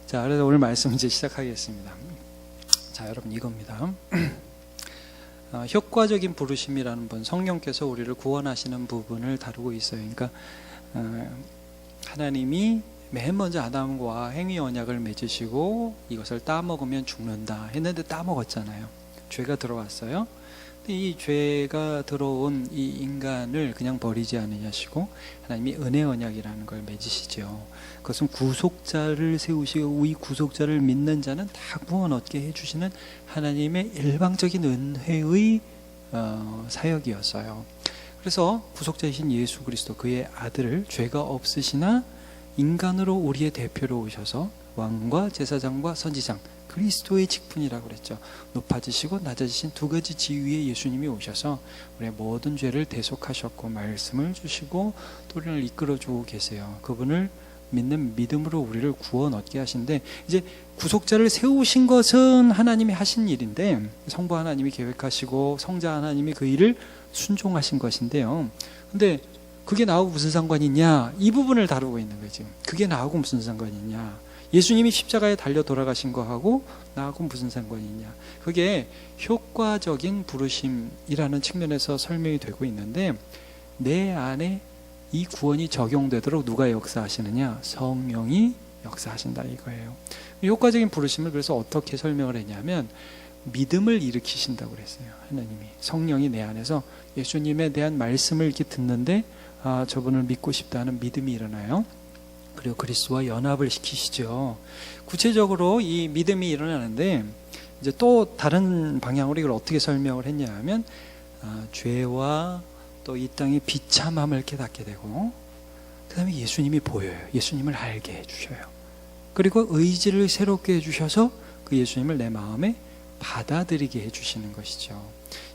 자, 그래서 오늘 말씀 이제 시작하겠습니다. 자, 여러분 이겁니다. 효과적인 부르심이라는 분, 성령께서 우리를 구원하시는 부분을 다루고 있어요. 그러니까 하나님이 맨 먼저 아담과 행위 언약을 맺으시고 이것을 따먹으면 죽는다 했는데 따먹었잖아요. 죄가 들어왔어요. 근데 이 죄가 들어온 이 인간을 그냥 버리지 않으시고 하나님이 은혜 언약이라는 걸 맺으시죠. 그것은 구속자를 세우시고 이 구속자를 믿는 자는 다 구원 얻게 해주시는 하나님의 일방적인 은혜의 사역이었어요. 그래서 구속자이신 예수 그리스도, 그의 아들을 죄가 없으시나 인간으로 우리의 대표로 오셔서 왕과 제사장과 선지장, 그리스도의 직분이라고 그랬죠. 높아지시고 낮아지신 두 가지 지위의 예수님이 오셔서 우리의 모든 죄를 대속하셨고 말씀을 주시고 또 우리를 이끌어주고 계세요. 그분을 믿는 믿음으로 우리를 구원 얻게 하신데, 이제 구속자를 세우신 것은 하나님이 하신 일인데, 성부 하나님이 계획하시고 성자 하나님이 그 일을 순종하신 것인데요. 근데 그게 나하고 무슨 상관이 있냐, 이 부분을 다루고 있는 거예요. 지금 그게 나하고 무슨 상관이 있냐, 예수님이 십자가에 달려 돌아가신 거하고 나하고 무슨 상관이 있냐. 그게 효과적인 부르심이라는 측면에서 설명이 되고 있는데, 내 안에 이 구원이 적용되도록 누가 역사하시느냐? 성령이 역사하신다 이거예요. 효과적인 부르심을 그래서 어떻게 설명을 했냐면, 믿음을 일으키신다고 그랬어요. 하나님이, 성령이 내 안에서 예수님에 대한 말씀을 이렇게 듣는데 저분을 믿고 싶다는 믿음이 일어나요. 그리고 그리스도와 연합을 시키시죠. 구체적으로 이 믿음이 일어나는데, 이제 또 다른 방향으로 이걸 어떻게 설명을 했냐면, 죄와 또 이 땅의 비참함을 깨닫게 되고, 그 다음에 예수님이 보여요. 예수님을 알게 해주셔요. 그리고 의지를 새롭게 해주셔서 그 예수님을 내 마음에 받아들이게 해주시는 것이죠.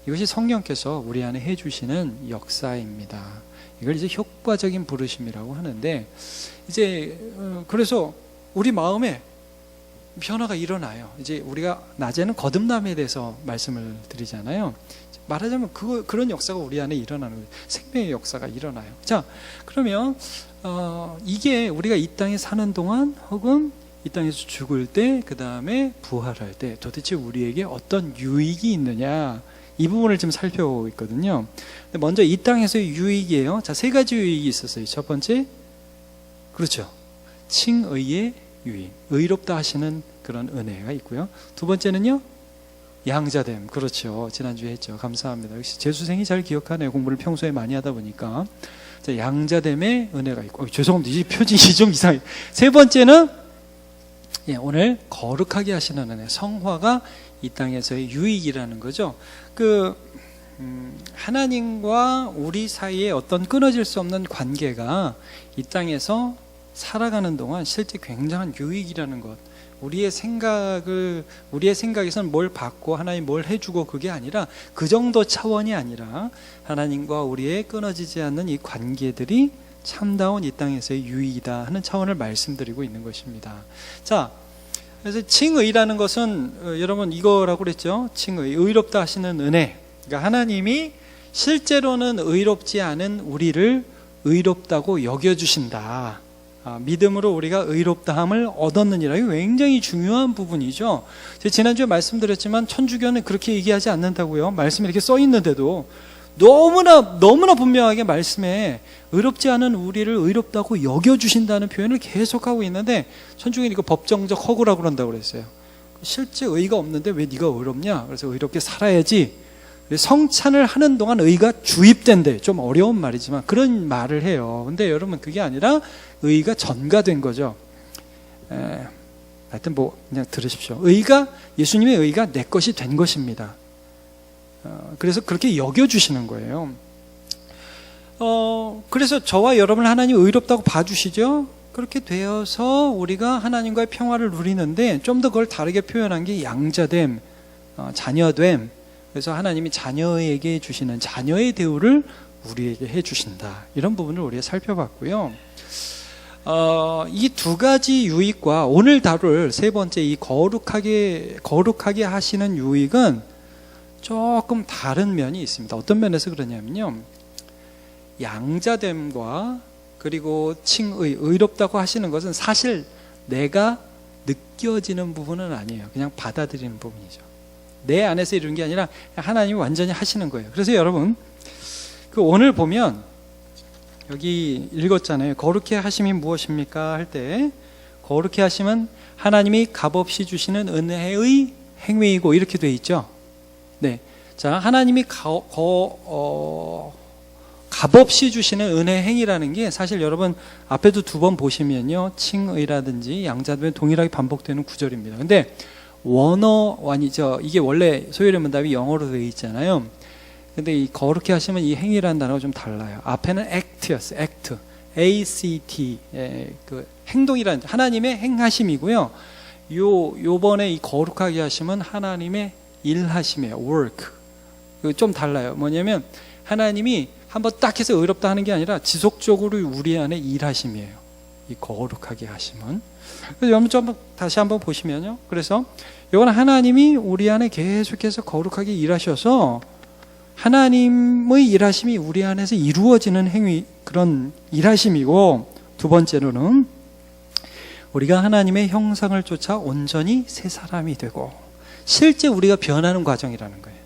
이것이 성령께서 우리 안에 해주시는 역사입니다. 이걸 이제 효과적인 부르심이라고 하는데, 이제 그래서 우리 마음에 변화가 일어나요. 이제 우리가 낮에는 거듭남에 대해서 말씀을 드리잖아요. 말하자면 그런 역사가 우리 안에 일어나는 거예요. 생명의 역사가 일어나요. 자, 그러면 이게 우리가 이 땅에 사는 동안 혹은 이 땅에서 죽을 때, 그 다음에 부활할 때 도대체 우리에게 어떤 유익이 있느냐, 이 부분을 좀 살펴보고 있거든요. 근데 먼저 이 땅에서의 유익이에요. 자, 세 가지 유익이 있었어요. 첫 번째, 그렇죠, 칭의의 유익, 의롭다 하시는 그런 은혜가 있고요. 두 번째는요, 양자됨. 그렇죠, 지난주에 했죠. 감사합니다. 역시 재수생이 잘 기억하네요. 공부를 평소에 많이 하다 보니까. 자, 양자됨의 은혜가 있고, 죄송합니다, 이 표준이 좀 이상해요. 세 번째는 오늘 거룩하게 하시는 은혜, 성화가 이 땅에서의 유익이라는 거죠. 하나님과 우리 사이에 어떤 끊어질 수 없는 관계가 이 땅에서 살아가는 동안 실제 굉장한 유익이라는 것. 우리의 생각에서는 뭘 받고 하나님 뭘 해주고, 그게 아니라 그 정도 차원이 아니라 하나님과 우리의 끊어지지 않는 이 관계들이 참다운 이 땅에서의 유익이다 하는 차원을 말씀드리고 있는 것입니다. 자, 그래서 칭의라는 것은 여러분 이거라고 그랬죠. 칭의, 의롭다 하시는 은혜. 그러니까 하나님이 실제로는 의롭지 않은 우리를 의롭다고 여겨주신다. 믿음으로 우리가 의롭다함을 얻었느니라. 이거 굉장히 중요한 부분이죠. 제가 지난주에 말씀드렸지만 천주교는 그렇게 얘기하지 않는다고요. 말씀에 이렇게 써 있는데도 너무나 분명하게 말씀에 의롭지 않은 우리를 의롭다고 여겨주신다는 표현을 계속하고 있는데, 천주교는 이거 법정적 허구라고 그런다고 그랬어요. 실제 의가 없는데 왜 네가 의롭냐? 그래서 의롭게 살아야지. 성찬을 하는 동안 의가 주입된대. 좀 어려운 말이지만 그런 말을 해요. 근데 여러분, 그게 아니라 의가 전가된 거죠. 하여튼 그냥 들으십시오. 예수님의 의가 내 것이 된 것입니다. 그래서 그렇게 여겨주시는 거예요. 그래서 저와 여러분을 하나님 의롭다고 봐주시죠. 그렇게 되어서 우리가 하나님과의 평화를 누리는데, 좀 더 그걸 다르게 표현한 게 양자됨, 자녀됨. 그래서 하나님이 자녀에게 주시는 자녀의 대우를 우리에게 해주신다. 이런 부분을 우리가 살펴봤고요. 이 두 가지 유익과 오늘 다룰 세 번째 이 거룩하게 하시는 유익은 조금 다른 면이 있습니다. 어떤 면에서 그러냐면요, 양자됨과 그리고 칭의, 의롭다고 하시는 것은 사실 내가 느껴지는 부분은 아니에요. 그냥 받아들이는 부분이죠. 내 안에서 이루는 게 아니라 하나님이 완전히 하시는 거예요. 그래서 여러분, 그 오늘 보면 여기 읽었잖아요. 거룩해 하심이 무엇입니까? 할 때 거룩해 하심은 하나님이 값없이 주시는 은혜의 행위이고 이렇게 돼 있죠. 네, 자, 하나님이 값없이 주시는 은혜 행위라는 게 사실 여러분 앞에도 2번 보시면요, 칭의라든지 양자되면 동일하게 반복되는 구절입니다. 근데 원어원이죠. 이게 원래 소요리 문답이 영어로 되어 있잖아요. 근데 이 거룩해 하시면 이 행위라는 단어가 좀 달라요. 앞에는 act였어요. act, A-C-T, 그 행동이라는 하나님의 행하심이고요. 요번에 이 거룩하게 하심은 하나님의 일하심이에요. work. 좀 달라요. 뭐냐면 하나님이 한번 딱 해서 의롭다 하는 게 아니라 지속적으로 우리 안에 일하심이에요. 이 거룩하게 하심은. 그래서 여러분 좀 다시 한번 보시면요. 그래서 이건 하나님이 우리 안에 계속해서 거룩하게 일하셔서 하나님의 일하심이 우리 안에서 이루어지는 행위, 그런 일하심이고, 2번째로는 우리가 하나님의 형상을 쫓아 온전히 새 사람이 되고 실제 우리가 변하는 과정이라는 거예요.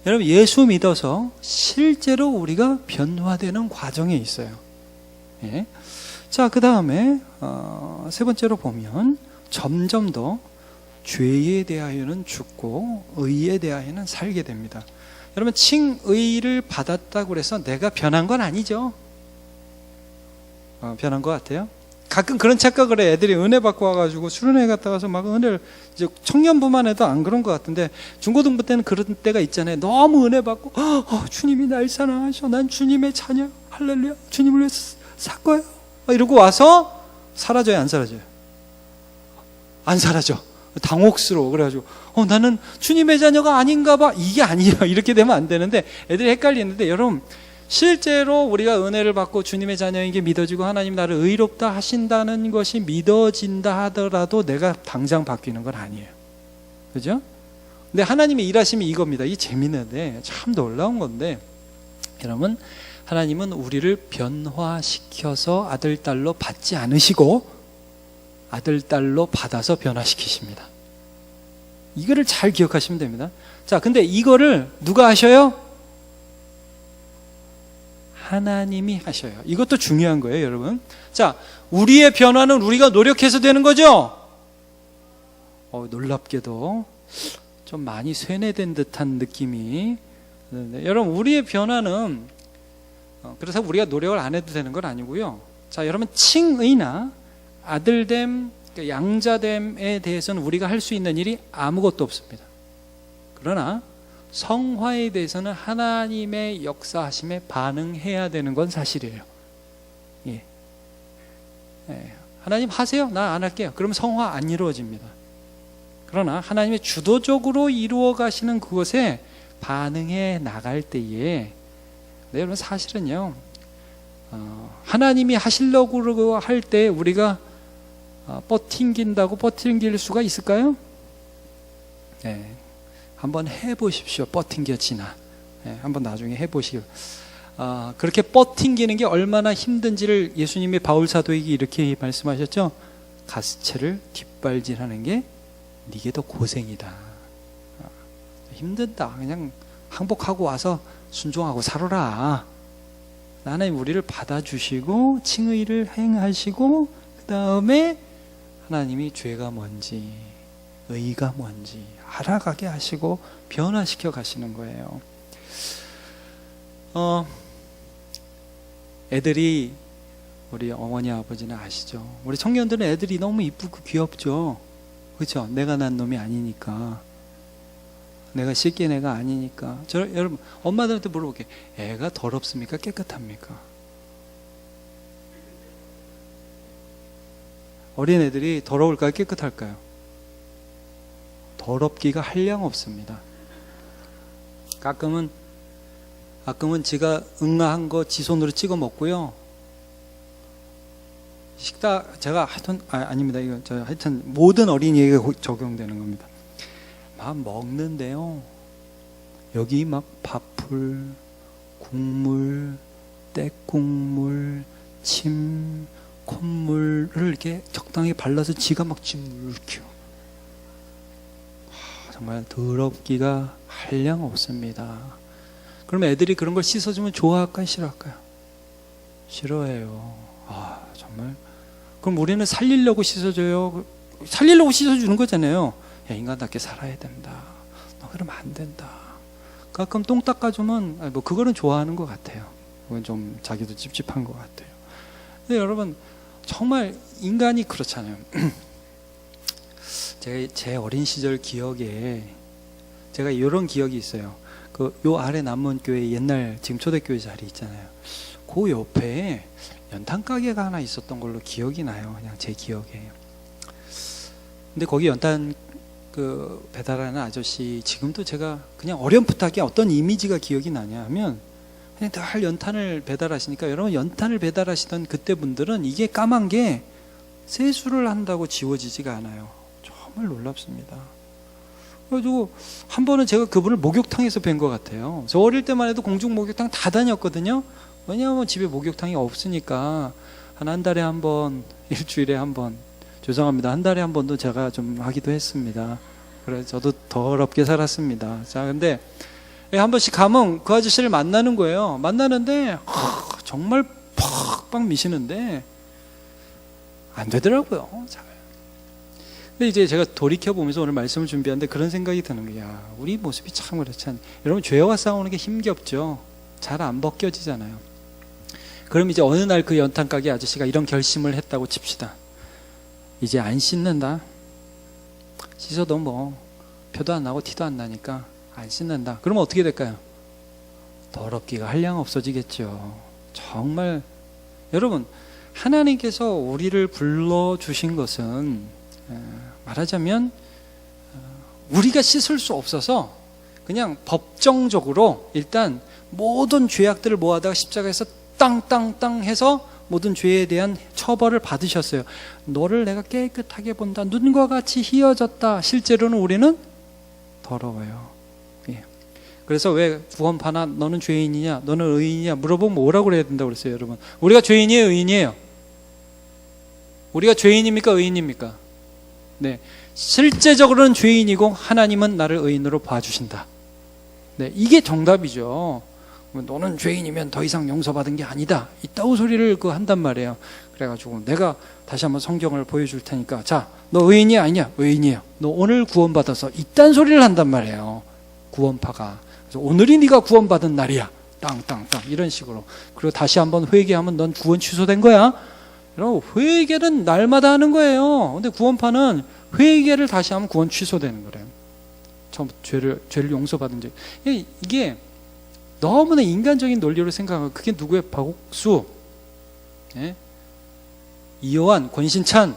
여러분, 예수 믿어서 실제로 우리가 변화되는 과정에 있어요. 예. 자, 그 다음에 3번째로 보면 점점 더 죄에 대하여는 죽고 의에 대하여는 살게 됩니다. 여러분, 칭의를 받았다고 해서 내가 변한 건 아니죠. 변한 것 같아요. 가끔 그런 착각을 해. 애들이 은혜 받고 와가지고 수련회 갔다 와서 막 은혜를, 이제 청년부만 해도 안 그런 것 같은데 중고등부 때는 그런 때가 있잖아요. 너무 은혜 받고 주님이 날 사랑하셔, 난 주님의 자녀, 할렐루야, 주님을 위해서 살 거예요, 이러고 와서 사라져요? 안 사라져요? 안 사라져. 당혹스러워. 그래가지고 나는 주님의 자녀가 아닌가 봐. 이게 아니에요. 이렇게 되면 안 되는데 애들이 헷갈리는데, 여러분, 실제로 우리가 은혜를 받고 주님의 자녀인 게 믿어지고 하나님 나를 의롭다 하신다는 것이 믿어진다 하더라도 내가 당장 바뀌는 건 아니에요. 그죠? 근데 하나님의 일하심이 이겁니다. 이게 재미있는데 참 놀라운 건데, 여러분, 하나님은 우리를 변화시켜서 아들, 딸로 받지 않으시고 아들, 딸로 받아서 변화시키십니다. 이거를 잘 기억하시면 됩니다. 자, 근데 이거를 누가 하셔요? 하나님이 하셔요. 이것도 중요한 거예요, 여러분. 자, 우리의 변화는 우리가 노력해서 되는 거죠? 놀랍게도 좀 많이 쇠뇌된 듯한 느낌이. 여러분, 우리의 변화는 그래서 우리가 노력을 안 해도 되는 건 아니고요. 자, 여러분, 칭의나 아들됨, 양자됨에 대해서는 우리가 할 수 있는 일이 아무것도 없습니다. 그러나 성화에 대해서는 하나님의 역사하심에 반응해야 되는 건 사실이에요. 예. 하나님 하세요, 나 안 할게요. 그러면 성화 안 이루어집니다. 그러나 하나님의 주도적으로 이루어 가시는 그것에 반응해 나갈 때에, 네, 여러분, 사실은요, 하나님이 하시려고 할 때 우리가 버팅긴다고 버팅길 수가 있을까요? 네, 한번 해보십시오. 버팅겨지나. 네, 한번 나중에 해보시오. 그렇게 버팅기는 게 얼마나 힘든지를 예수님이 바울 사도에게 이렇게 말씀하셨죠. 가스채를 뒷발질하는 게 네게 더 고생이다. 힘든다. 그냥 항복하고 와서 순종하고 살아라. 하나님 우리를 받아주시고 칭의를 행하시고 그 다음에 하나님이 죄가 뭔지 의가 뭔지 알아가게 하시고 변화시켜 가시는 거예요. 애들이, 우리 어머니 아버지는 아시죠? 우리 청년들은 애들이 너무 이쁘고 귀엽죠. 그렇죠? 내가 난 놈이 아니니까, 내가 씻긴 애가 아니니까. 여러분, 엄마들한테 물어볼게요. 애가 더럽습니까? 깨끗합니까? 어린애들이 더러울까요? 깨끗할까요? 더럽기가 한량 없습니다. 가끔은 지가 응아한 거 지 손으로 찍어 먹고요. 식탁, 제가 하여튼, 아닙니다. 이거 하여튼 모든 어린이에게 적용되는 겁니다. 막 먹는데요, 여기 막 밥풀, 국물, 떼국물, 침, 콧물을 이렇게 적당히 발라서 지가 막 찜물켜. 정말 더럽기가 한량 없습니다. 그러면 애들이 그런 걸 씻어주면 좋아할까요? 싫어할까요? 싫어해요. 정말. 그럼 우리는 살리려고 씻어줘요? 살리려고 씻어주는 거잖아요. 야, 인간답게 살아야 된다. 너 그러면 안 된다. 가끔 똥 닦아주면 그거는 좋아하는 것 같아요. 그건 좀 자기도 찝찝한 것 같아요. 근데 여러분 정말 인간이 그렇잖아요. 제 어린 시절 기억에 제가 이런 기억이 있어요. 요 아래 남문교회 옛날 지금 초대교회 자리 있잖아요. 그 옆에 연탄 가게가 하나 있었던 걸로 기억이 나요. 그냥 제 기억에. 근데 거기 연탄 배달하는 아저씨, 지금도 제가 그냥 어렴풋하게 어떤 이미지가 기억이 나냐 하면 그냥 늘 연탄을 배달하시니까, 여러분 연탄을 배달하시던 그때 분들은 이게 까만 게 세수를 한다고 지워지지가 않아요. 정말 놀랍습니다. 그래가지고 한 번은 제가 그분을 목욕탕에서 뵌 것 같아요. 저 어릴 때만 해도 공중 목욕탕 다 다녔거든요. 왜냐하면 집에 목욕탕이 없으니까 한 달에 한 번, 일주일에 한 번, 죄송합니다, 한 달에 한 번도 제가 좀 하기도 했습니다. 그래서 저도 더럽게 살았습니다. 자, 근데 한 번씩 가면 그 아저씨를 만나는 거예요. 만나는데 정말 팍팍 미시는데 안 되더라고요. 잘. 근데 이제 제가 돌이켜보면서 오늘 말씀을 준비하는데 그런 생각이 드는 거야. 우리 모습이 참 그렇지 않나요? 여러분, 죄와 싸우는 게 힘겹죠. 잘 안 벗겨지잖아요. 그럼 이제 어느 날 그 연탄 가게 아저씨가 이런 결심을 했다고 칩시다. 이제 안 씻는다. 씻어도 뭐 표도 안 나고 티도 안 나니까 안 씻는다. 그러면 어떻게 될까요? 더럽기가 한량 없어지겠죠. 정말 여러분, 하나님께서 우리를 불러주신 것은 말하자면 우리가 씻을 수 없어서 그냥 법정적으로 일단 모든 죄악들을 모아다가 십자가에서 땅땅땅 해서 모든 죄에 대한 처벌을 받으셨어요. 너를 내가 깨끗하게 본다. 눈과 같이 희어졌다. 실제로는 우리는 더러워요. 예. 그래서 왜 구원파나 너는 죄인이냐 너는 의인이냐 물어보면 뭐라고 그래야 된다고 그랬어요. 여러분, 우리가 죄인이에요 의인이에요? 우리가 죄인입니까 의인입니까? 네, 실제적으로는 죄인이고 하나님은 나를 의인으로 봐주신다. 네, 이게 정답이죠. 너는 죄인이면 더 이상 용서받은 게 아니다. 이따구 소리를 한단 말이에요. 그래가지고 내가 다시 한번 성경을 보여줄 테니까, 자, 너 의인이야 아니냐? 의인이에요. 너 오늘 구원받아서 이딴 소리를 한단 말이에요. 구원파가. 그래서 오늘이 네가 구원받은 날이야. 땅땅땅 이런 식으로. 그리고 다시 한번 회개하면 넌 구원 취소된 거야. 여러분, 회개는 날마다 하는 거예요. 근데 구원파는 회개를 다시 하면 구원 취소되는 거래요. 처음 죄를 용서받은 적. 이게 너무나 인간적인 논리로 생각하고, 그게 누구의? 박옥수, 예? 이요한, 권신찬,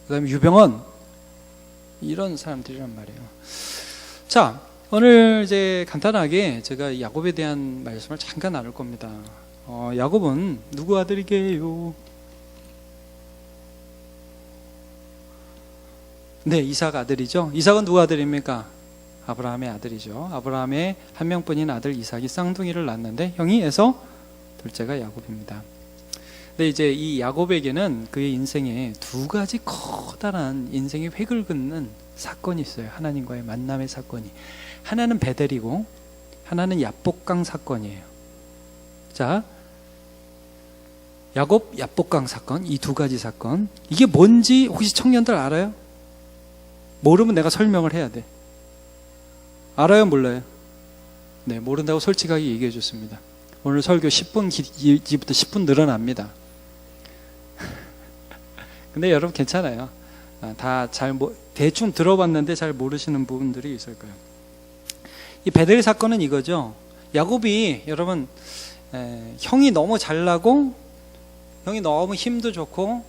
그 다음에 유병헌, 이런 사람들이란 말이에요. 자, 오늘 이제 간단하게 제가 야곱에 대한 말씀을 잠깐 나눌 겁니다. 야곱은 누구 아들이게요? 네, 이삭 아들이죠. 이삭은 누구 아들입니까? 아브라함의 아들이죠. 아브라함의 한 명뿐인 아들 이삭이 쌍둥이를 낳았는데 형이 에서, 둘째가 야곱입니다. 근데 이제 이 야곱에게는 그의 인생에 두 가지 커다란 인생의 획을 긋는 사건이 있어요. 하나님과의 만남의 사건이. 하나는 베델이고 하나는 야복강 사건이에요. 자, 야곱 야복강 사건, 이 두 가지 사건, 이게 뭔지 혹시 청년들 알아요? 모르면 내가 설명을 해야 돼. 알아요 몰라요? 네, 모른다고 솔직하게 얘기해 줬습니다. 오늘 설교 10분 기부터 10분 늘어납니다. 근데 여러분 괜찮아요. 다 대충 들어봤는데 잘 모르시는 부분들이 있을 거예요. 이 베델 사건은 이거죠. 야곱이, 여러분, 형이 너무 잘나고 형이 너무 힘도 좋고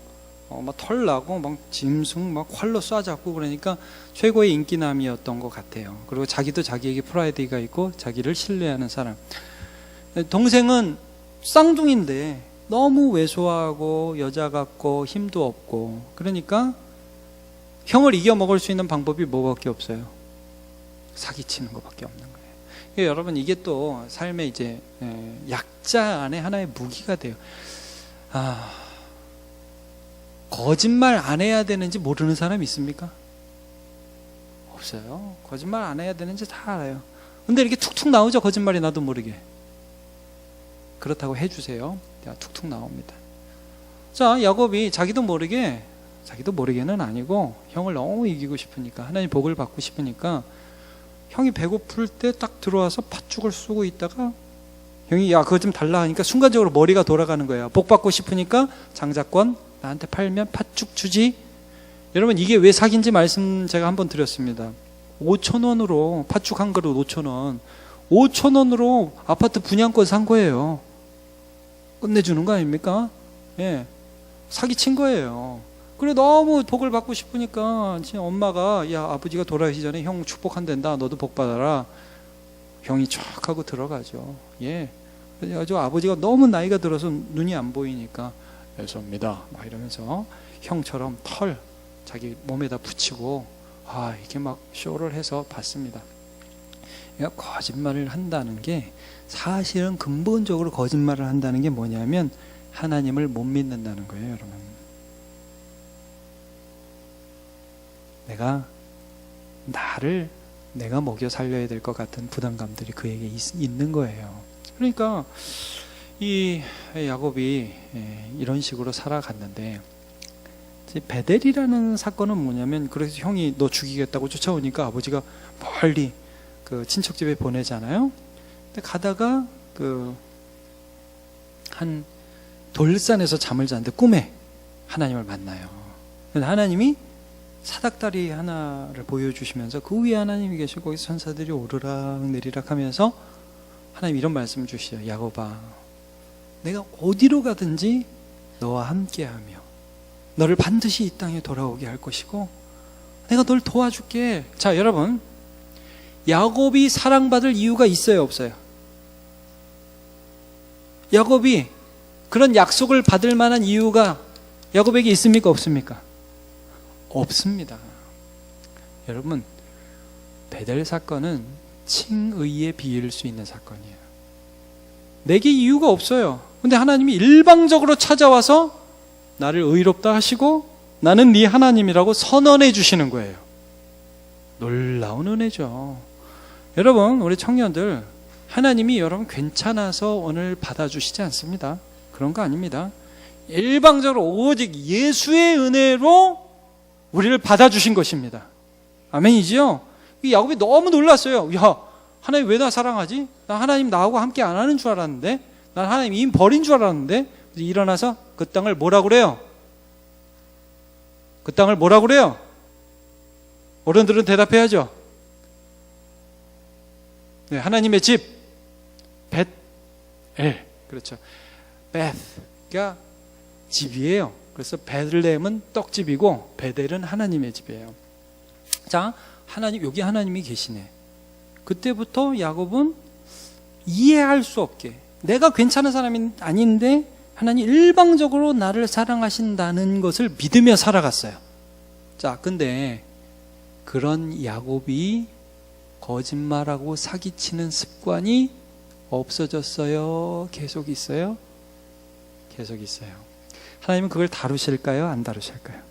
막 털나고 막 짐승 막 활로 쏴잡고 그러니까 최고의 인기남이었던 것 같아요. 그리고 자기도 자기에게 프라이드가 있고 자기를 신뢰하는 사람. 동생은 쌍둥이인데 너무 왜소하고 여자 같고 힘도 없고, 그러니까 형을 이겨먹을 수 있는 방법이 뭐밖에 없어요? 사기치는 것밖에 없는 거예요. 여러분, 이게 또 삶의 이제 약자 안에 하나의 무기가 돼요. 거짓말 안 해야 되는지 모르는 사람 있습니까? 없어요. 거짓말 안 해야 되는지 다 알아요. 근데 이렇게 툭툭 나오죠. 거짓말이 나도 모르게. 그렇다고 해주세요. 툭툭 나옵니다. 자, 야곱이 자기도 모르게는 아니고 형을 너무 이기고 싶으니까, 하나님 복을 받고 싶으니까 형이 배고플 때 딱 들어와서 팥죽을 쏘고 있다가 형이 야 그거 좀 달라 하니까 순간적으로 머리가 돌아가는 거예요. 복 받고 싶으니까 장자권 나한테 팔면 팥죽 주지. 여러분, 이게 왜 사기인지 말씀 제가 한번 드렸습니다. 5,000원으로 팥죽 한 그릇 5,000원, 5,000원으로 아파트 분양권 산 거예요. 끝내주는 거 아닙니까? 예, 사기친 거예요. 그래, 너무 복을 받고 싶으니까 엄마가 야 아버지가 돌아가시기 전에 형 축복한댄다, 너도 복 받아라. 형이 촥 하고 들어가죠. 예, 그래가지고 아버지가 너무 나이가 들어서 눈이 안 보이니까 죄송합니다 막 이러면서 형처럼 털 자기 몸에다 붙이고 이렇게 막 쇼를 해서 받습니다. 그러니까 거짓말을 한다는 게, 사실은 근본적으로 거짓말을 한다는 게 뭐냐면 하나님을 못 믿는다는 거예요. 여러분, 내가 먹여 살려야 될 것 같은 부담감들이 그에게 있는 거예요. 그러니까 이 야곱이 이런 식으로 살아갔는데, 베델이라는 사건은 뭐냐면, 그래서 형이 너 죽이겠다고 쫓아오니까 아버지가 멀리 그 친척 집에 보내잖아요. 근데 가다가 한 돌산에서 잠을 자는데 꿈에 하나님을 만나요. 근데 하나님이 사닥다리 하나를 보여주시면서 그 위에 하나님이 계시고 거기 천사들이 오르락 내리락 하면서 하나님 이런 말씀 주시죠. 야곱아, 내가 어디로 가든지 너와 함께하며 너를 반드시 이 땅에 돌아오게 할 것이고 내가 널 도와줄게. 자, 여러분, 야곱이 사랑받을 이유가 있어요, 없어요? 야곱이 그런 약속을 받을 만한 이유가 야곱에게 있습니까, 없습니까? 없습니다. 여러분, 베델 사건은 칭의에 비일 수 있는 사건이에요. 내게 이유가 없어요. 근데 하나님이 일방적으로 찾아와서 나를 의롭다 하시고 나는 네 하나님이라고 선언해 주시는 거예요. 놀라운 은혜죠. 여러분, 우리 청년들, 하나님이 여러분 괜찮아서 오늘 받아주시지 않습니다. 그런 거 아닙니다. 일방적으로 오직 예수의 은혜로 우리를 받아주신 것입니다. 아멘이지요? 야곱이 너무 놀랐어요. 야, 하나님 왜 나 사랑하지? 나 하나님 나하고 함께 안 하는 줄 알았는데, 난 하나님 이미 버린 줄 알았는데. 일어나서 그 땅을 뭐라고 그래요? 그 땅을 뭐라고 그래요? 어른들은 대답해야죠. 네, 하나님의 집 벳엘, 그렇죠. 벳가 집이에요. 그래서 베들레헴은 떡집이고 베델은 하나님의 집이에요. 자, 하나님, 여기 하나님이 계시네. 그때부터 야곱은 이해할 수 없게, 내가 괜찮은 사람이 아닌데 하나님 일방적으로 나를 사랑하신다는 것을 믿으며 살아갔어요. 자, 근데 그런 야곱이 거짓말하고 사기치는 습관이 없어졌어요? 계속 있어요? 계속 있어요. 하나님은 그걸 다루실까요? 안 다루실까요?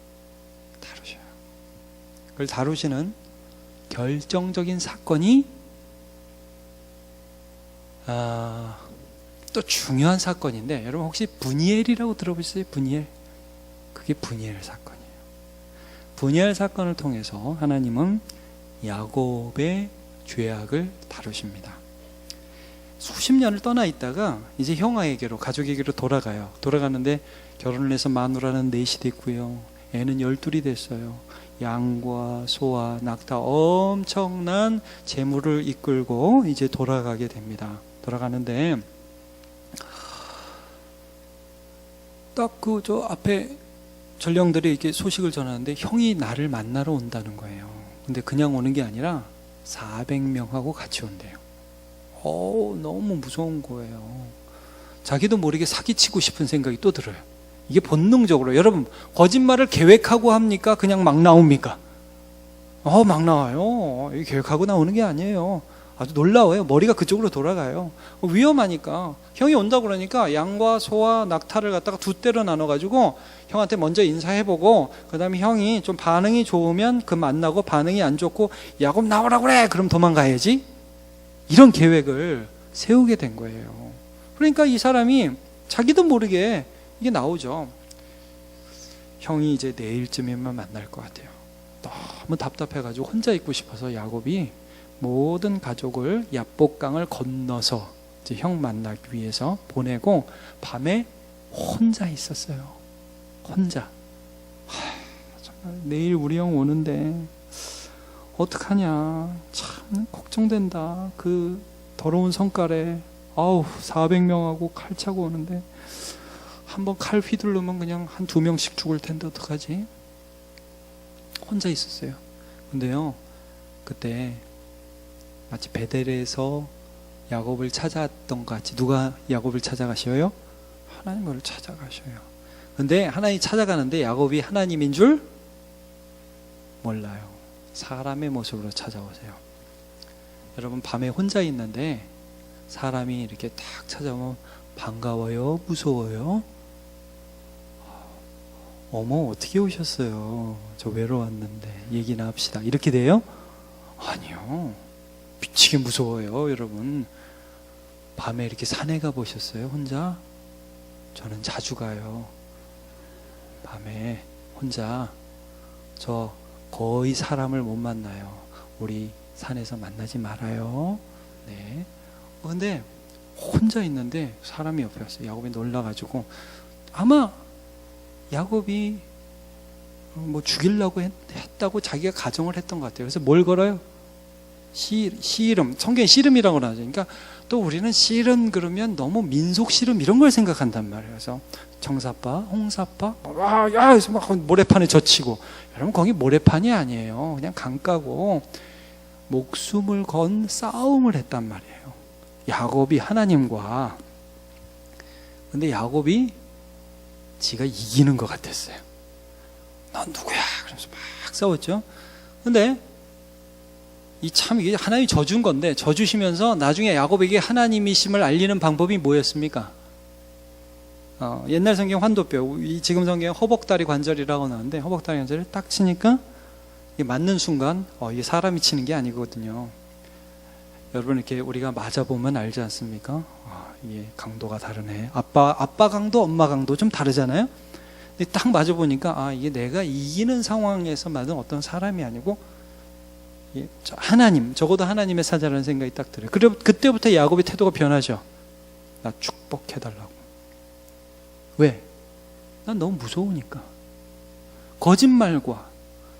다루셔요. 그걸 다루시는 결정적인 사건이 또 중요한 사건인데, 여러분 혹시 브니엘이라고 들어보셨어요? 브니엘? 그게 브니엘 사건이에요. 브니엘 사건을 통해서 하나님은 야곱의 죄악을 다루십니다. 수십 년을 떠나 있다가 이제 형아에게로, 가족에게로 돌아가요. 돌아가는데 결혼을 해서 마누라는 넷이 됐고요. 애는 12이 됐어요. 양과 소와 낙타, 엄청난 재물을 이끌고 이제 돌아가게 됩니다. 돌아가는데 딱 저 앞에 전령들이 이렇게 소식을 전하는데 형이 나를 만나러 온다는 거예요. 근데 그냥 오는 게 아니라 400명하고 같이 온대요. 너무 무서운 거예요. 자기도 모르게 사기치고 싶은 생각이 또 들어요. 이게 본능적으로. 여러분, 거짓말을 계획하고 합니까? 그냥 막 나옵니까? 막 나와요. 이게 계획하고 나오는 게 아니에요. 아주 놀라워요. 머리가 그쪽으로 돌아가요. 위험하니까. 형이 온다고 그러니까 양과 소와 낙타를 갖다가 두 떼로 나눠가지고 형한테 먼저 인사해보고 그 다음에 형이 좀 반응이 좋으면 그 만나고, 반응이 안 좋고 야곱 나오라고 그래 그럼 도망가야지, 이런 계획을 세우게 된 거예요. 그러니까 이 사람이 자기도 모르게 이게 나오죠. 형이 이제 내일쯤이면 만날 것 같아요. 너무 답답해가지고 혼자 있고 싶어서 야곱이 모든 가족을 야복강을 건너서 이제 형 만나기 위해서 보내고 밤에 혼자 있었어요. 혼자. 정말 내일 우리 형 오는데 어떡하냐, 참 걱정된다. 그 더러운 성깔에 400명하고 칼 차고 오는데 한번 칼 휘두르면 그냥 한 2명씩 죽을 텐데 어떡하지? 혼자 있었어요. 근데요, 그때 마치 베델에서 야곱을 찾아왔던 것 같이, 누가 야곱을 찾아가셔요? 하나님을 찾아가셔요. 근데 하나님 찾아가는데 야곱이 하나님인 줄 몰라요. 사람의 모습으로 찾아오세요. 여러분, 밤에 혼자 있는데 사람이 이렇게 딱 찾아오면 반가워요? 무서워요? 어머, 어떻게 오셨어요? 저 외로웠는데 얘기나 합시다, 이렇게 돼요? 아니요, 미치게 무서워요. 여러분, 밤에 이렇게 산에 가 보셨어요? 혼자? 저는 자주 가요. 밤에 혼자. 저 거의 사람을 못 만나요. 우리 산에서 만나지 말아요. 네. 근데 혼자 있는데 사람이 옆에 왔어요. 야곱이 놀라가지고, 아마 야곱이 뭐 죽이려고 했다고 자기가 가정을 했던 것 같아요. 그래서 뭘 걸어요? 씨름. 성경에 씨름이라고 하죠. 그러니까 또 우리는 씨름 그러면 너무 민속 씨름 이런 걸 생각한단 말이에요. 그래서 정사빠, 홍사빠, 그래서 막 모래판에 젖히고. 여러분, 거기 모래판이 아니에요. 그냥 강가고 목숨을 건 싸움을 했단 말이에요. 야곱이 하나님과. 근데 야곱이 지가 이기는 것 같았어요. 넌 누구야? 그러면서 막 싸웠죠. 근데 이게 하나님이 져준 건데, 져주시면서 나중에 야곱에게 하나님이심을 알리는 방법이 뭐였습니까? 옛날 성경 환도뼈, 지금 성경 허벅다리 관절이라고 나오는데, 허벅다리 관절을 딱 치니까 이게 맞는 순간 이게 사람이 치는 게 아니거든요. 여러분, 이렇게 우리가 맞아보면 알지 않습니까? 이게 강도가 다르네. 아빠 강도, 엄마 강도 좀 다르잖아요. 근데 딱 맞아보니까 이게 내가 이기는 상황에서 맞은 어떤 사람이 아니고 하나님, 적어도 하나님의 사자라는 생각이 딱 들어요. 그리고 그때부터 야곱의 태도가 변하죠. 나 축복해달라고. 왜? 난 너무 무서우니까. 거짓말과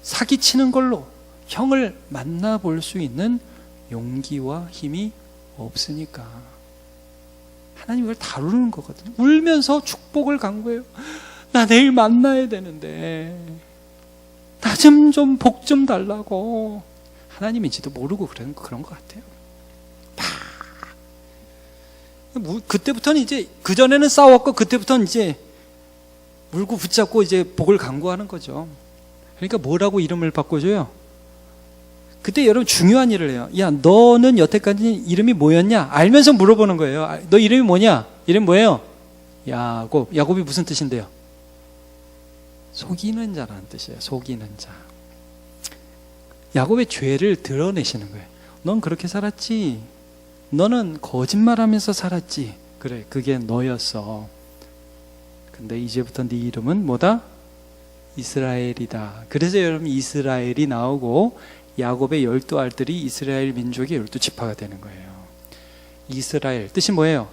사기치는 걸로 형을 만나볼 수 있는 용기와 힘이 없으니까. 하나님 이걸 다루는 거거든요. 울면서 축복을 간구해요. 나 내일 만나야 되는데 나 좀 복 좀 달라고. 하나님인지도 모르고 그런 것 같아요. 그때부터는 이제, 그전에는 싸웠고 그때부터는 이제 물고 붙잡고 이제 복을 간구하는 거죠. 그러니까 뭐라고 이름을 바꿔줘요? 그때 여러분 중요한 일을 해요. 야, 너는 여태까지 이름이 뭐였냐? 알면서 물어보는 거예요. 너 이름이 뭐냐? 이름 뭐예요? 야곱. 야곱이 무슨 뜻인데요? 속이는 자라는 뜻이에요. 속이는 자. 야곱의 죄를 드러내시는 거예요. 넌 그렇게 살았지. 너는 거짓말하면서 살았지. 그래, 그게 너였어. 근데 이제부터 네 이름은 뭐다? 이스라엘이다. 그래서 여러분, 이스라엘이 나오고 야곱의 12알들이 이스라엘 민족의 12지파가 되는 거예요. 이스라엘 뜻이 뭐예요?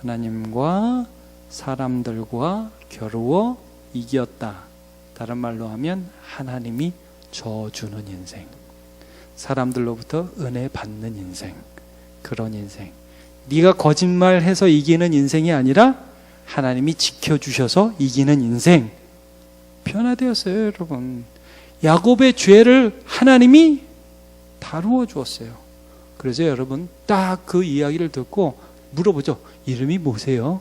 하나님과 사람들과 겨루어 이겼다. 다른 말로 하면 하나님이 져주는 인생, 사람들로부터 은혜 받는 인생, 그런 인생. 네가 거짓말해서 이기는 인생이 아니라 하나님이 지켜주셔서 이기는 인생. 변화되었어요, 여러분. 야곱의 죄를 하나님이 다루어 주었어요. 그래서 여러분, 딱 그 이야기를 듣고 물어보죠. 이름이 뭐세요?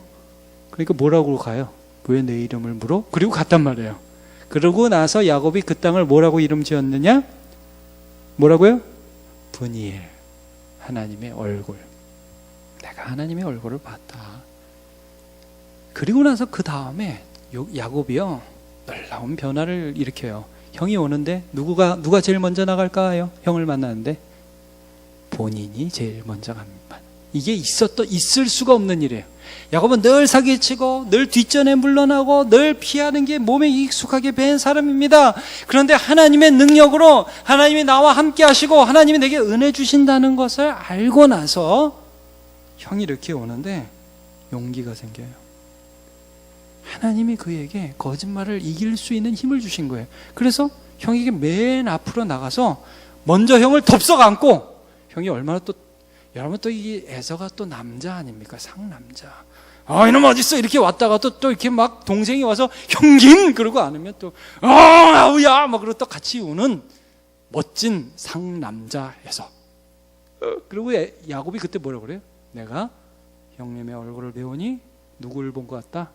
그러니까 뭐라고 가요? 왜 내 이름을 물어? 그리고 갔단 말이에요. 그러고 나서 야곱이 그 땅을 뭐라고 이름 지었느냐? 뭐라고요? 브니엘. 하나님의 얼굴. 내가 하나님의 얼굴을 봤다. 그리고 나서 그 다음에 야곱이요, 놀라운 변화를 일으켜요. 형이 오는데 누가 제일 먼저 나갈까요? 형을 만나는데 본인이 제일 먼저 갑니다. 이게 있을 수가 없는 일이에요. 야곱은 늘 사기치고 늘 뒷전에 물러나고 늘 피하는 게 몸에 익숙하게 밴 사람입니다. 그런데 하나님의 능력으로 하나님이 나와 함께 하시고 하나님이 내게 은혜 주신다는 것을 알고 나서 형이 이렇게 오는데 용기가 생겨요. 하나님이 그에게 거짓말을 이길 수 있는 힘을 주신 거예요. 그래서 형에게 맨 앞으로 나가서 먼저 형을 덥석 안고, 형이 얼마나 또, 여러분 또 이 에서가 또 남자 아닙니까? 상남자. 이놈 어딨어? 이렇게 왔다가 또 이렇게 막 동생이 와서 형님! 그러고 안으면 또, 아우야! 막 그러고 또 같이 우는 멋진 상남자 에서. 그리고 야곱이 그때 뭐라고 그래요? 내가 형님의 얼굴을 배우니 누구를 본 것 같다?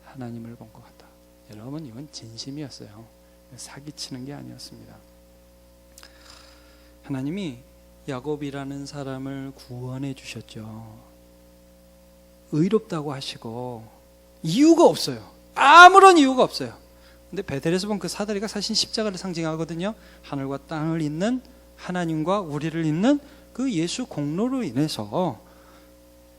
하나님을 본 것 같다. 여러분, 이건 진심이었어요. 사기치는 게 아니었습니다. 하나님이 야곱이라는 사람을 구원해 주셨죠. 의롭다고 하시고 이유가 없어요. 아무런 이유가 없어요. 근데 베델에서 본 그 사다리가 사실 십자가를 상징하거든요. 하늘과 땅을 잇는 하나님과 우리를 잇는 그 예수 공로로 인해서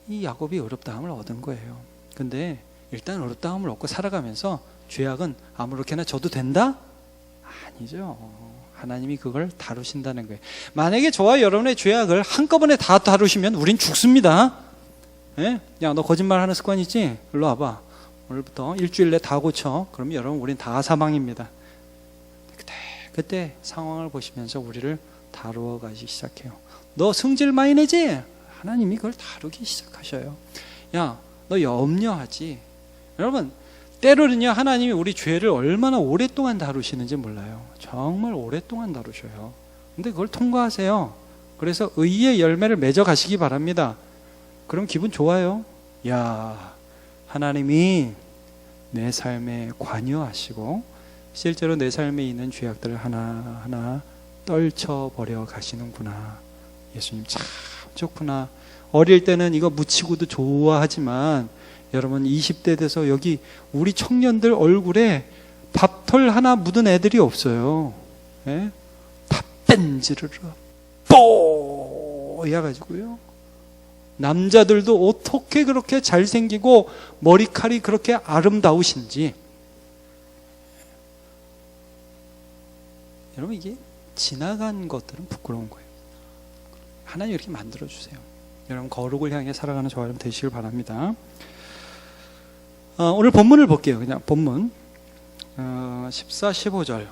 이 야곱이 의롭다함을 얻은 거예요. 근데 일단 의롭다함을 얻고 살아가면서 죄악은 아무렇게나 져도 된다? 아니죠. 하나님이 그걸 다루신다는 거예요. 만약에 저와 여러분의 죄악을 한꺼번에 다 다루시면 우린 죽습니다. 예? 야, 너 거짓말하는 습관 있지? 일로 와봐. 오늘부터 일주일 내 다 고쳐. 그러면 여러분, 우린 다 사망입니다. 그때 상황을 보시면서 우리를 다루어 가기 시작해요. 너 승질 많이 내지? 하나님이 그걸 다루기 시작하셔요. 야, 너 염려하지? 여러분, 때로는요, 하나님이 우리 죄를 얼마나 오랫동안 다루시는지 몰라요. 정말 오랫동안 다루셔요. 근데 그걸 통과하세요. 그래서 의의 열매를 맺어 가시기 바랍니다. 그럼 기분 좋아요. 야, 하나님이 내 삶에 관여하시고 실제로 내 삶에 있는 죄악들을 하나하나 떨쳐버려 가시는구나. 예수님 참 좋구나. 어릴 때는 이거 묻히고도 좋아하지만 여러분 20대 돼서 여기 우리 청년들 얼굴에 밥털 하나 묻은 애들이 없어요. 예? 다 뺀지르르 뽀여가지고요. 남자들도 어떻게 그렇게 잘생기고 머리칼이 그렇게 아름다우신지. 여러분, 이게 지나간 것들은 부끄러운 거예요. 하나님 이렇게 만들어주세요. 여러분, 거룩을 향해 살아가는 저와 여러분 되시길 바랍니다. 오늘 본문을 볼게요. 그냥 본문 14, 15절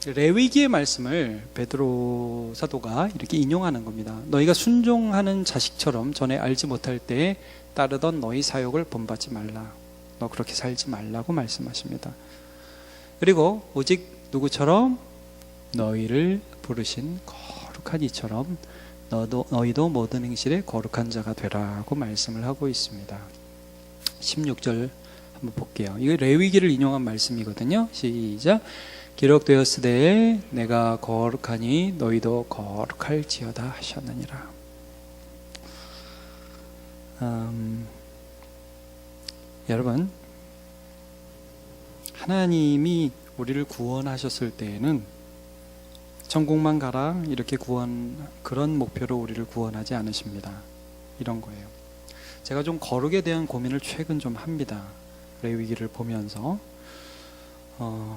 레위기의 말씀을 베드로 사도가 이렇게 인용하는 겁니다. 너희가 순종하는 자식처럼 전에 알지 못할 때에 따르던 너희 사욕을 본받지 말라. 너 그렇게 살지 말라고 말씀하십니다. 그리고 오직 누구처럼? 너희를 부르신 거룩한 이처럼 너희도 모든 행실에 거룩한 자가 되라고 말씀을 하고 있습니다. 16절 한번 볼게요. 이거 레위기를 인용한 말씀이거든요. 시작. 기록되었으되 내가 거룩하니 너희도 거룩할지어다 하셨느니라. 여러분, 하나님이 우리를 구원하셨을 때에는 천국만 가라 이렇게 그런 목표로 우리를 구원하지 않으십니다. 이런 거예요. 제가 좀 거룩에 대한 고민을 최근 좀 합니다. 레위기를 보면서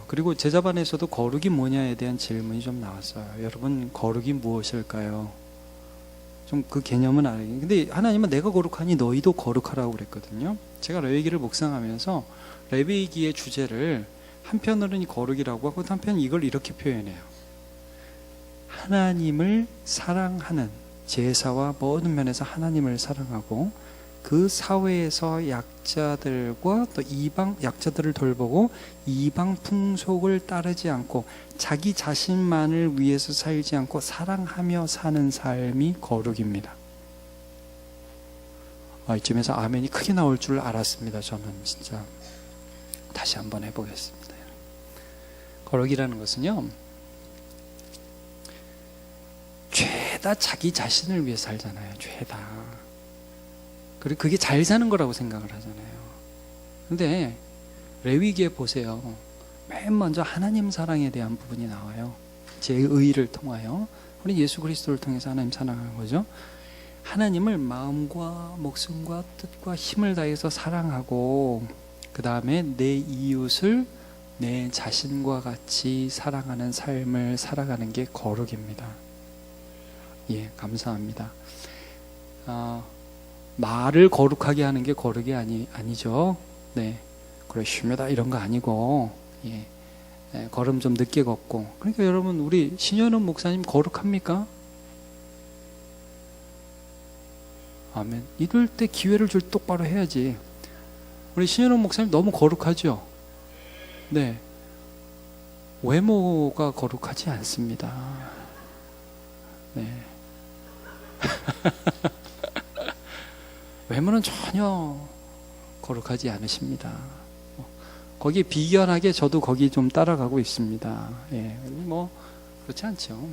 그리고 제자반에서도 거룩이 뭐냐에 대한 질문이 좀 나왔어요. 여러분, 거룩이 무엇일까요? 좀 그 개념은 알겠는데, 근데 하나님은 내가 거룩하니 너희도 거룩하라고 그랬거든요. 제가 레위기를 묵상하면서 레위기의 주제를 한편으로는 거룩이라고 하고 한편 이걸 이렇게 표현해요. 하나님을 사랑하는 제사와 모든 면에서 하나님을 사랑하고 그 사회에서 약자들과 또 이방 약자들을 돌보고 이방 풍속을 따르지 않고 자기 자신만을 위해서 살지 않고 사랑하며 사는 삶이 거룩입니다. 이쯤에서 아멘이 크게 나올 줄 알았습니다. 저는 진짜 다시 한번 해보겠습니다. 거룩이라는 것은요, 죄다 자기 자신을 위해 살잖아요. 죄다. 그리고 그게 잘 사는 거라고 생각을 하잖아요. 근데 레위기에 보세요. 맨 먼저 하나님 사랑에 대한 부분이 나와요. 제 의를 통하여, 우리 예수 그리스도를 통해서 하나님 사랑하는 거죠. 하나님을 마음과 목숨과 뜻과 힘을 다해서 사랑하고, 그 다음에 내 이웃을 내 자신과 같이 사랑하는 삶을 살아가는 게 거룩입니다. 예, 감사합니다. 말을 거룩하게 하는 게 거룩이 아니죠. 네, 그러십니다 이런 거 아니고, 예, 걸음 좀 늦게 걷고. 그러니까 여러분, 우리 신현웅 목사님 거룩합니까? 아멘. 이럴 때 기회를 줄 똑바로 해야지. 우리 신현웅 목사님 너무 거룩하죠? 네. 외모가 거룩하지 않습니다. 네. 외모는 전혀 거룩하지 않으십니다. 거기에 비견하게 저도 거기 좀 따라가고 있습니다. 예, 뭐 그렇지 않죠.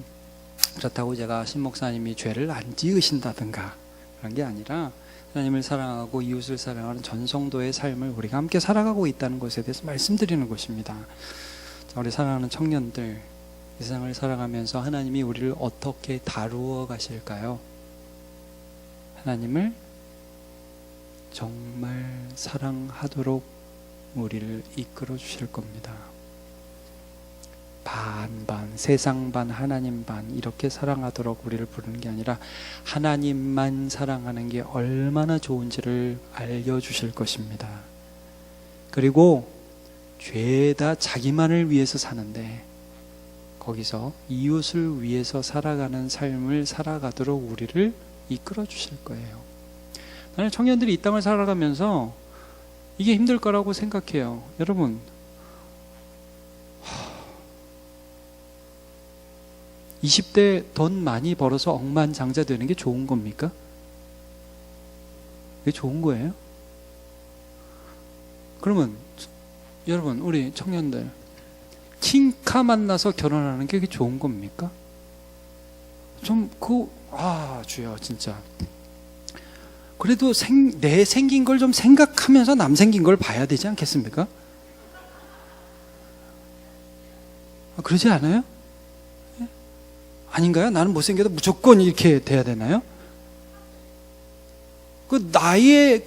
그렇다고 제가 신 목사님이 죄를 안 지으신다든가 그런 게 아니라, 하나님을 사랑하고 이웃을 사랑하는 전성도의 삶을 우리가 함께 살아가고 있다는 것에 대해서 말씀드리는 것입니다. 자, 우리 사랑하는 청년들, 이 세상을 살아가면서 하나님이 우리를 어떻게 다루어 가실까요? 하나님을 정말 사랑하도록 우리를 이끌어 주실 겁니다. 반반, 세상 반, 하나님 반, 이렇게 사랑하도록 우리를 부르는 게 아니라 하나님만 사랑하는 게 얼마나 좋은지를 알려주실 것입니다. 그리고 죄다 자기만을 위해서 사는데, 거기서 이웃을 위해서 살아가는 삶을 살아가도록 우리를 이끌어 주실 거예요. 나는 청년들이 이 땅을 살아가면서 이게 힘들 거라고 생각해요. 여러분, 20대 돈 많이 벌어서 억만장자 되는 게 좋은 겁니까? 그게 좋은 거예요? 그러면 여러분, 우리 청년들, 킹카 만나서 결혼하는 게 그게 좋은 겁니까? 주여, 진짜. 그래도 내 생긴 걸 좀 생각하면서 남 생긴 걸 봐야 되지 않겠습니까? 그러지 않아요? 아닌가요? 나는 못생겨도 무조건 이렇게 돼야 되나요? 나의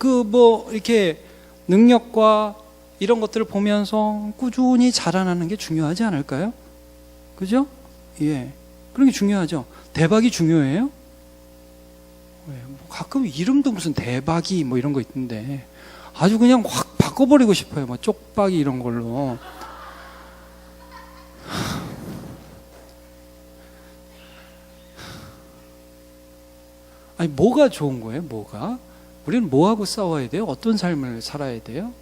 이렇게 능력과 이런 것들을 보면서 꾸준히 자라나는 게 중요하지 않을까요? 그죠? 예. 그런 게 중요하죠. 대박이 중요해요? 가끔 이름도 무슨 대박이 뭐 이런 거 있던데, 아주 그냥 확 바꿔버리고 싶어요. 뭐 쪽박이 이런 걸로. 아니, 뭐가 좋은 거예요? 뭐가? 우리는 뭐하고 싸워야 돼요? 어떤 삶을 살아야 돼요?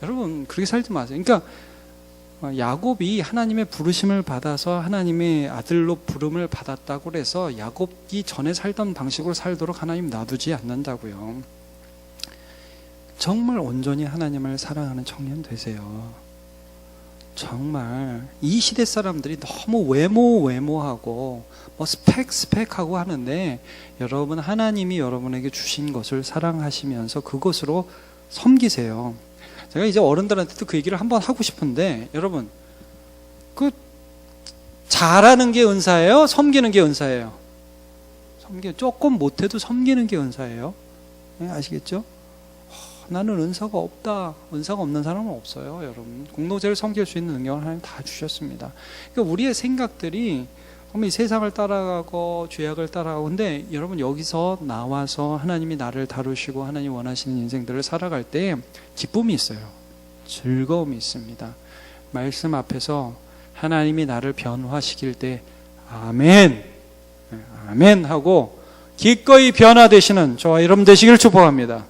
여러분, 그렇게 살지 마세요. 그러니까 야곱이 하나님의 부르심을 받아서 하나님의 아들로 부름을 받았다고 해서 야곱이 전에 살던 방식으로 살도록 하나님 놔두지 않는다고요. 정말 온전히 하나님을 사랑하는 청년 되세요. 정말 이 시대 사람들이 너무 외모하고 뭐 스펙하고 하는데, 여러분, 하나님이 여러분에게 주신 것을 사랑하시면서 그것으로 섬기세요. 제가 이제 어른들한테도 그 얘기를 한번 하고 싶은데, 여러분, 잘하는 게 은사예요? 섬기는 게 은사예요? 조금 못해도 섬기는 게 은사예요. 네, 아시겠죠? 나는 은사가 없다. 은사가 없는 사람은 없어요, 여러분. 공동체를 섬길 수 있는 능력을 하나님 다 주셨습니다. 그러니까 우리의 생각들이 이 세상을 따라가고 죄악을 따라가고, 근데 여러분, 여기서 나와서 하나님이 나를 다루시고 하나님 원하시는 인생들을 살아갈 때 기쁨이 있어요. 즐거움이 있습니다. 말씀 앞에서 하나님이 나를 변화시킬 때 아멘, 아멘 하고 기꺼이 변화되시는 저와 여러분 되시기를 축복합니다.